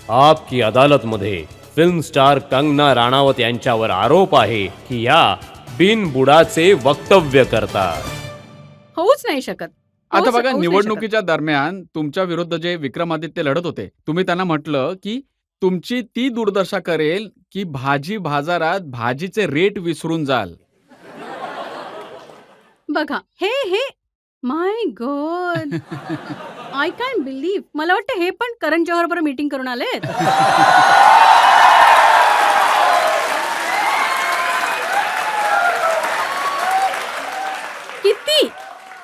आपकी अदालतमध्ये film star Kangana Ranaut यांच्यावर आरोप आहे की या बिनबुडाचे वक्तव्य करतात. होऊच नाही शकत. आता होऊच बघा, नाही शकत. निवडणुकीच्या दरम्यान तुमच्या विरुद्ध जे विक्रमादित्य लढत होते, तुम्ही त्यांना म्हटलं की तुमची ती दुर्दशा करेल की भाजी बाजारात भाजीचे रेट विसरून जाल. बघा hey my God, I can believe. मला वाटतं हे पण करण जौहर बरोबर मीटिंग करून आलेत. किती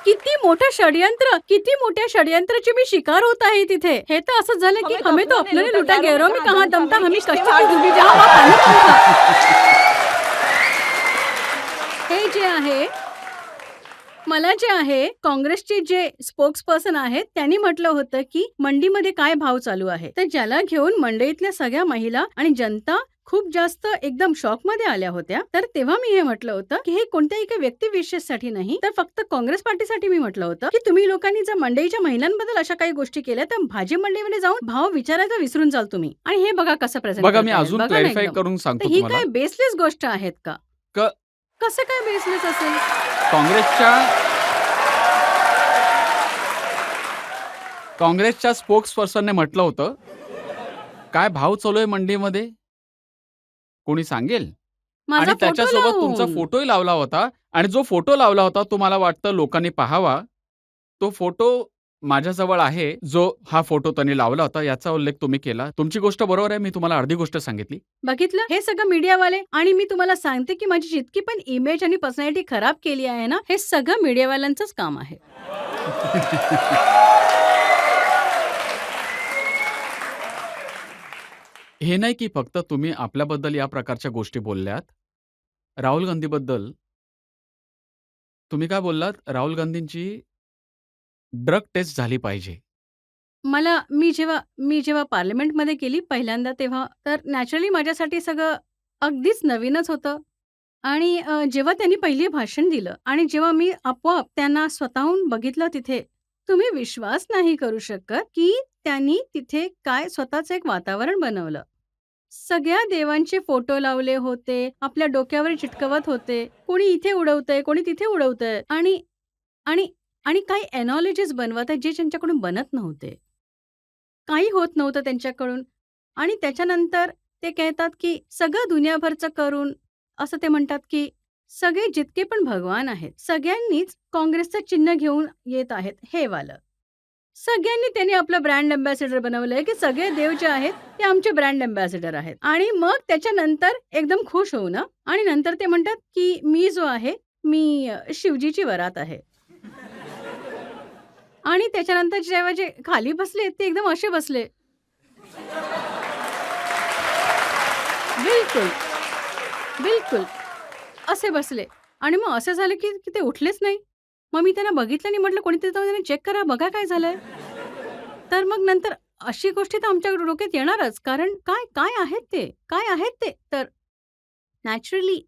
किती मोठं षडयंत्र, किती मोठ्या षडयंत्राची मी शिकार होत आहे तिथे. हे तर असं झालं की हमें तो अपने ने लुटा गैरों में कहां दमता, हमें कष्ट की डुबी जहां वहां पानी कम था. हे जे आहे, मला जे आहे, काँग्रेसचे जे स्पोक्सपर्सन आहेत त्यांनी म्हटलं होतं की मंडीमध्ये काय भाव चालू आहे. तर ज्याला घेऊन मंडईतल्या सगळ्या महिला आणि जनता खूप जास्त एकदम शॉकमध्ये आल्या होत्या. तर तेव्हा मी हे म्हटलं होतं की हे कोणत्याही एका व्यक्तिविशेषसाठी नाही, तर फक्त काँग्रेस पार्टीसाठी मी म्हटलं होतं की तुम्ही लोकांनी जर मंडईच्या महिलांबद्दल अशा काही गोष्टी केल्या तर भाजी मंडईमध्ये जाऊन भाव विचारायचा विसरून जाल तुम्ही. आणि हे बघा कसं प्रेझेंट बघा, मी अजून क्लॅरिफाय करून तर सांगतो ही तुम्हाला. काय बेसलेस गोष्ट आहेत का? कसं काय बेसलेस असेल? काँग्रेसच्या स्पोक्सपर्सनने म्हटलं होतं, काय भाव चालू आहे मंडीमध्ये कोणी सांगेल. माझा आणि फोटो त्याच्यासोबत तुमचा लावून. फोटोही लावला होता. आणि जो फोटो लावला होता तो मला वाटतं लोकांनी पाहावा. तो फोटो माझ्याजवळ आहे. जो हा फोटो त्यांनी लावला होता याचा उल्लेख तुम्ही केला. तुमची गोष्ट बरोबर आहे. मी तुम्हाला अर्धी गोष्ट सांगितली. बघितलं, हे सगळं मीडियावाले. आणि मी तुम्हाला सांगते की माझी जितकी पण इमेज आणि पर्सनॅलिटी खराब केली आहे ना, हे सगळं मीडियावाल्यांचंच काम आहे. हे नाही की फक्त तुम्ही आपल्याबद्दल या प्रकारच्या गोष्टी बोलल्यात. राहुल गांधीबद्दल तुम्ही काय बोललात? राहुल गांधींची ड्रग टेस्ट झाली पाहिजे. मी जेव्हा पार्लमेंटमध्ये गेली पहिल्यांदा तेव्हा, तर नॅचरली माझ्यासाठी सगळं अगदीच नवीनच होतं. आणि जेव्हा त्यांनी पहिली भाषण दिलं आणि जेव्हा मी आपोआप त्यांना स्वतःहून बघितलं तिथे, तुम्ही विश्वास नाही करू शकत की त्यांनी तिथे काय स्वतःचं एक वातावरण बनवलं. सगळ्या देवांचे फोटो लावले होते, आपल्या डोक्यावर चिटकवत होते. कोणी इथे उडवतंय, कोणी तिथे उडवतंय. आणि आणि आणि काही एनॉलॉजीज बनवत आहेत जे त्यांच्याकडून बनत नव्हते. काही होत नव्हतं त्यांच्याकडून. आणि त्याच्यानंतर ते कहतात की सगळं दुनियाभरचं करून, असं ते म्हणतात की सगळे जितके पण भगवान आहेत, सगळ्यांनीच काँग्रेसचं चिन्ह घेऊन येत आहेत, हे वालं. सगळ्यांनी त्यांनी आपलं ब्रँड अँबॅसेडर बनवलंय की सगळे देव जे आहेत ते आमचे ब्रँड अँबॅसेडर आहेत. आणि मग त्याच्यानंतर एकदम खुश होऊ ना, आणि नंतर ते म्हणतात की मी जो आहे, मी शिवजीची वरात आहे. आणि त्याच्यानंतर जेव्हा जे खाली बसले ते एकदम असे बसले. बिलकुल, बिलकुल असे बसले. आणि मग असं झालं की की ते उठलेच नाही. मग मी त्यांना बघितलं आणि म्हटलं कोणीतरी जाऊन त्यांना चेक करा, बघा काय झालंय. तर मग नंतर अशी गोष्टी तर आमच्या डोक्यात येणारच. कारण काय काय आहेत ते? काय आहेत ते? तर नॅचरली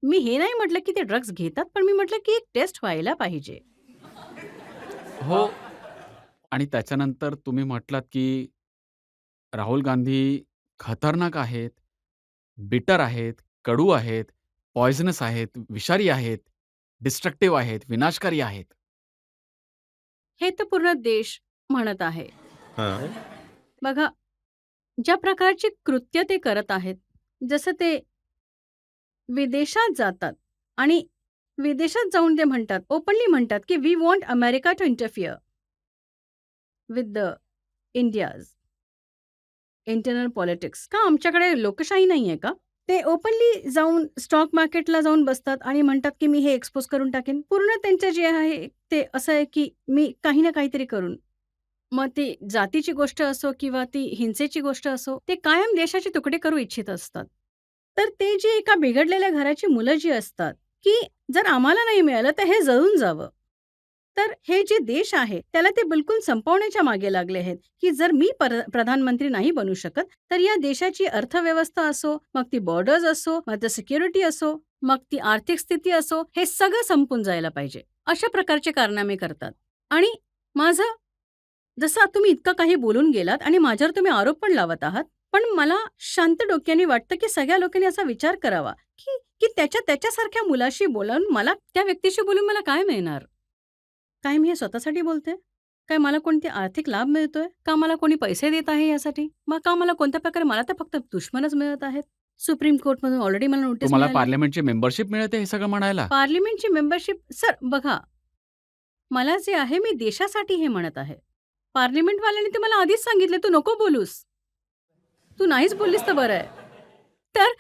मी हे नाही म्हटलं की ते ड्रग्ज घेतात, पण मी म्हटलं की एक टेस्ट व्हायला पाहिजे. हो. आणि त्याच्यानंतर तुम्ही म्हटलात की राहुल गांधी खतरनाक आहेत, बिटर आहेत, कडू आहेत, पॉइझनस आहेत, विषारी आहेत, डिस्ट्रक्टिव्ह आहेत, विनाशकारी आहेत. हे तर पूर्ण देश म्हणत आहे. हां. बघा, ज्या प्रकारची कृत्य ते करत आहेत, जसं ते विदेशात जातात आणि विदेशात जाऊन ते म्हणतात, ओपनली म्हणतात की we want America to interfere with the India's internal politics. का आमच्याकडे लोकशाही नाहीये का? ते ओपनली जाऊन स्टॉक मार्केटला जाऊन बसतात आणि म्हणतात की मी हे एक्सपोज करून टाकेन. पूर्ण त्यांचं जे आहे ते असं आहे की मी काही ना काहीतरी करून. मग ती जातीची गोष्ट असो किंवा ती हिंसेची गोष्ट असो, ते कायम देशाचे तुकडे करू इच्छित असतात. तर ते जे एका बिघडलेल्या घराची मुलं जी असतात, की जर आम्हाला नाही मिळालं तर हे जळून जावं. तर हे जे देश आहे त्याला ते बिलकुल संपवण्याच्या मागे लागले आहेत, की जर मी प्रधानमंत्री नाही बनू शकत, तर या देशाची अर्थव्यवस्था असो, मग ती बॉर्डर्स असो, मग ती सिक्युरिटी असो, मग ती आर्थिक स्थिती असो, हे सगळं संपून जायला पाहिजे. अशा प्रकारचे कारनामे करतात. आणि माझं जसं तुम्ही इतकं काही बोलून गेलात आणि माझ्यावर तुम्ही आरोप पण लावत आहात, पण मला शांत डोक्याने वाटतं की सगळ्या लोकांनी असा विचार करावा की की त्याच्यासारख्या मुलाशी बोलावून मला त्या व्यक्तीशी बोलून मला काय मिळणार? काय मी हे स्वतःसाठी बोलते? काय मला कोणते आर्थिक लाभ मिळतोय? का मला कोणी पैसे देत आहे यासाठी? मग का मला कोणत्या प्रकारे मला तर फक्त दुश्मनच मिळत आहेत. सुप्रीम कोर्टमधून ऑलरेडी मला नोटीस तुम्हाला मिळाली. पार्लमेंटची मेंबरशिप मिळते हे सगळं म्हणायला? पार्लमेंटची मेंबरशिप सर बघा, मला जे आहे मी देशासाठी हे म्हणत आहे. पार्लमेंटवाल्यांनी ते मला आधीच सांगितले, "तू नको बोलूस. तू नाहीच बोललीस तर बरं आहे." तर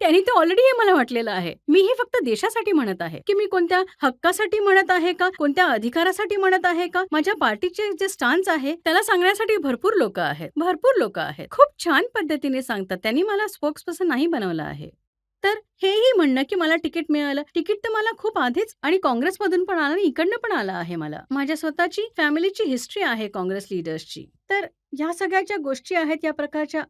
त्यांनी ते ऑलरेडी हे मला म्हटलेलं आहे. मी हे फक्त देशासाठी म्हणत आहे, की मी कोणत्या हक्कासाठी म्हणत आहे का? कोणत्या अधिकारासाठी म्हणत आहे का? माझ्या पार्टीचे जे स्टान्स आहे त्याला सांगण्यासाठी भरपूर लोकं आहेत. भरपूर लोकं आहेत. खूप छान पद्धतीने सांगतात. त्यांनी मला स्पोक्सपर्सन नाही बनवलं आहे. तर हेही म्हणणं, की मला तिकीट मिळालं. तिकीट तर मला खूप आधीच आणि काँग्रेसमधून पण आलं आणि इकडनं पण आलं आहे मला. माझ्या स्वतःची फॅमिलीची हिस्ट्री आहे काँग्रेस लीडर्सची. तर ह्या सगळ्या ज्या गोष्टी आहेत या प्रकारच्या,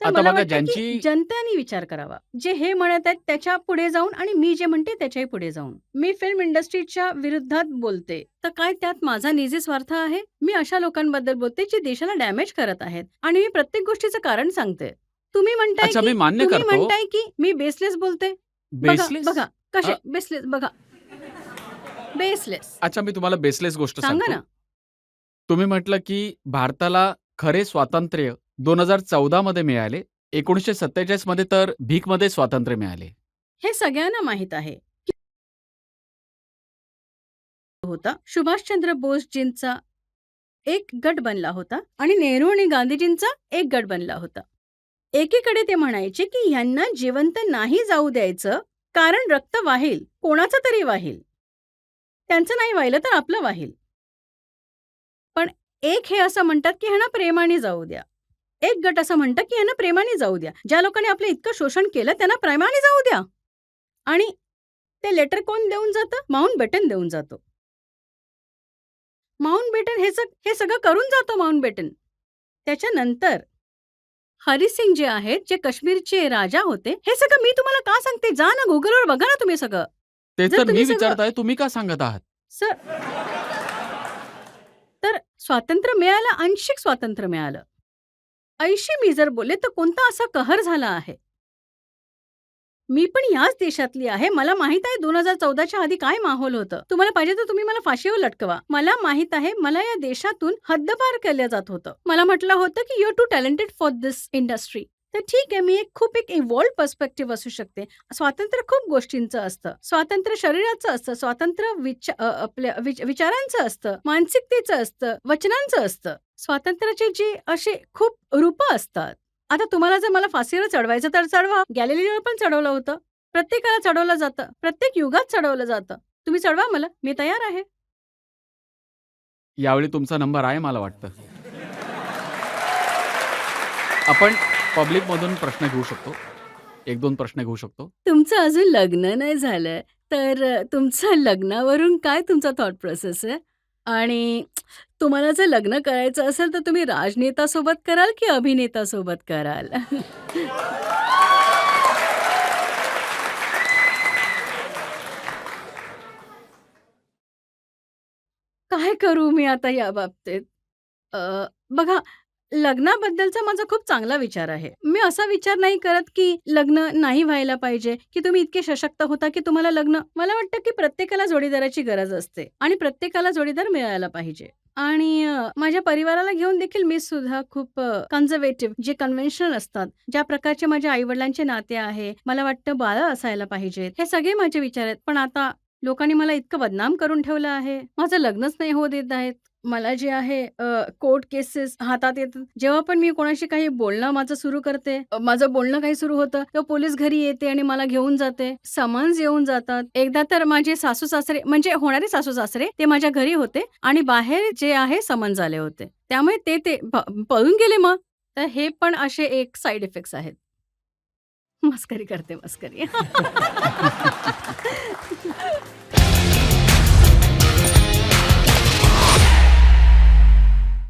तर आता मला बघा वाटतं, की ज्यांची जनतेने विचार करावा. जे हे म्हणत आहेत त्याच्या पुढे जाऊन आणि मी जे म्हणते त्याच्याही पुढे जाऊन. मी फिल्म इंडस्ट्रीच्या विरुद्धात बोलते. तर काय त्यात माझा निजी स्वार्थ आहे? मी अशा लोकांबद्दल बोलते जे देशाला डॅमेज करत आहेत आणि मी प्रत्येक गोष्टीचं कारण सांगते. तुम्ही म्हणताय, अच्छा, की मी मान्य तुम्ही करतो. म्हणताय, की मी बेसलेस बोलते. बघा, बेसलेस? बघा कसे अ बेसलेस बघा. बेसलेस. अच्छा, मी तुम्हाला बेसलेस गोष्ट सांगा सांगतो. ना. तुम्ही म्हटलं, की भारताला खरे स्वातंत्र्य 2014 मध्ये मिळाले. 1947 मध्ये तर भीकमध्ये स्वातंत्र्य मिळाले. हे सगळ्यांना माहीत आहे. होता. सुभाषचंद्र बोसजींचा एक गट बनला होता आणि नेहरू आणि गांधीजींचा एक गट बनला होता. एकीकडे ते म्हणायचे, की ह्यांना जिवंत नाही जाऊ द्यायचं, कारण रक्त वाहील, कोणाचं तरी वाहील. त्यांचं नाही वाहिलं तर आपलं वाहील. पण एक हे असं म्हणतात, की ह्यांना प्रेमाने जाऊ द्या. एक गट असं म्हणतात, की ह्यांना प्रेमाने जाऊ द्या. ज्या लोकांनी आपलं इतकं शोषण केलं त्यांना प्रेमाने जाऊ द्या. आणि ते लेटर कोण देऊन जातं? माउंटबॅटन देऊन जातो. माउंटबॅटन हे सगळं करून जातो माउंटबॅटन. त्याच्यानंतर हरिसिंग जे आहेत, जे काश्मीरचे राजा होते, हे सगळं मी तुम्हाला का सांगते? जा ना Googleवर बघा ना तुम्ही सगळं. ते जर तर मी तुम्ही सगळं विचारत आहे, तुम्ही का सांगत आहात? सर तर स्वातंत्र्य मिळालं, आंशिक स्वातंत्र्य मिळालं. 80 मी जर बोलले तर कोणता असा कहर झाला आहे? मी पण याच देशातली आहे. मला माहीत आहे 2014च्या आधी काय माहोल होतं. तुम्हाला पाहिजे तर तुम्ही मला फाशीवर लटकवा. मला माहीत आहे मला या देशातून हद्दपार केलं जात होतं. मला म्हटलं होतं की you are too talented for this industry. तर ठीक आहे, मी खूप एक इव्हॉल्व्ड पर्स्पेक्टिव्ह असू शकते. स्वातंत्र्य खूप गोष्टींचं असतं. स्वातंत्र्य शरीराचं असतं, स्वातंत्र्य आपल्या विचारांचं असतं, मानसिकतेचं असतं, वचनांचं असतं. स्वातंत्र्याचे जे असे खूप रूपं असतात. आता तुम्हाला जर मला फाशीवर चढवायचं तर चढवा. गॅलिलिओला पण चढवलं होतं. प्रत्येकाला चढवलं जातं. प्रत्येक युगात चढवलं जातं. तुम्ही चढवा मला, मी तयार आहे. यावेळी तुमचा नंबर आहे मला वाटतं. आपण पब्लिकमधून प्रश्न घेऊ शकतो. 1-2 प्रश्न घेऊ शकतो. तुमचं अजून लग्न नाही झालंय, तर तुमचं लग्नावरून काय तुमचा थॉट प्रोसेस आहे? आणि तुम्हाला जर लग्न करायचं असेल तर तुम्ही राजनेतासोबत कराल की अभिनेतासोबत कराल? काय करू मी आता या बाबतीत? अ, बघा, लग्नाबद्दलचा माझा खूप चांगला विचार आहे. मी असा विचार नाही करत, की लग्न नाही व्हायला पाहिजे, की तुम्ही इतके सशक्त होता, की तुम्हाला लग्न मला वाटतं, की प्रत्येकाला जोडीदाराची गरज असते आणि प्रत्येकाला जोडीदार मिळायला पाहिजे. आणि माझ्या परिवाराला घेऊन देखील मी सुद्धा खूप कन्झर्व्हेटिव्ह जे कन्व्हेन्शनल असतात, ज्या प्रकारचे माझ्या आई-वडिलांचे नाते आहे, मला वाटतं बाळं असायला पाहिजेत. हे सगळे माझे विचार आहेत. पण आता लोकांनी मला इतकं बदनाम करून ठेवलं आहे. माझं लग्नच नाही होऊ देत आहेत. मला जे आहे कोर्ट केसेस हातात येतात. जेव्हा पण मी कोणाशी काही बोलणं माझं सुरू करते, माझं बोलणं काही सुरू होतं, तेव्हा पोलीस घरी येते आणि मला घेऊन जाते. समन्स येऊन जातात. एकदा तर माझे सासू-सासरे म्हणजे होणारे सासू-सासरे ते माझ्या घरी होते आणि बाहेर जे आहे समन्स आले होते. त्यामुळे ते पळून गेले मग. तर हे पण असे एक साइड इफेक्ट्स आहेत. मस्करी करते, मस्करी.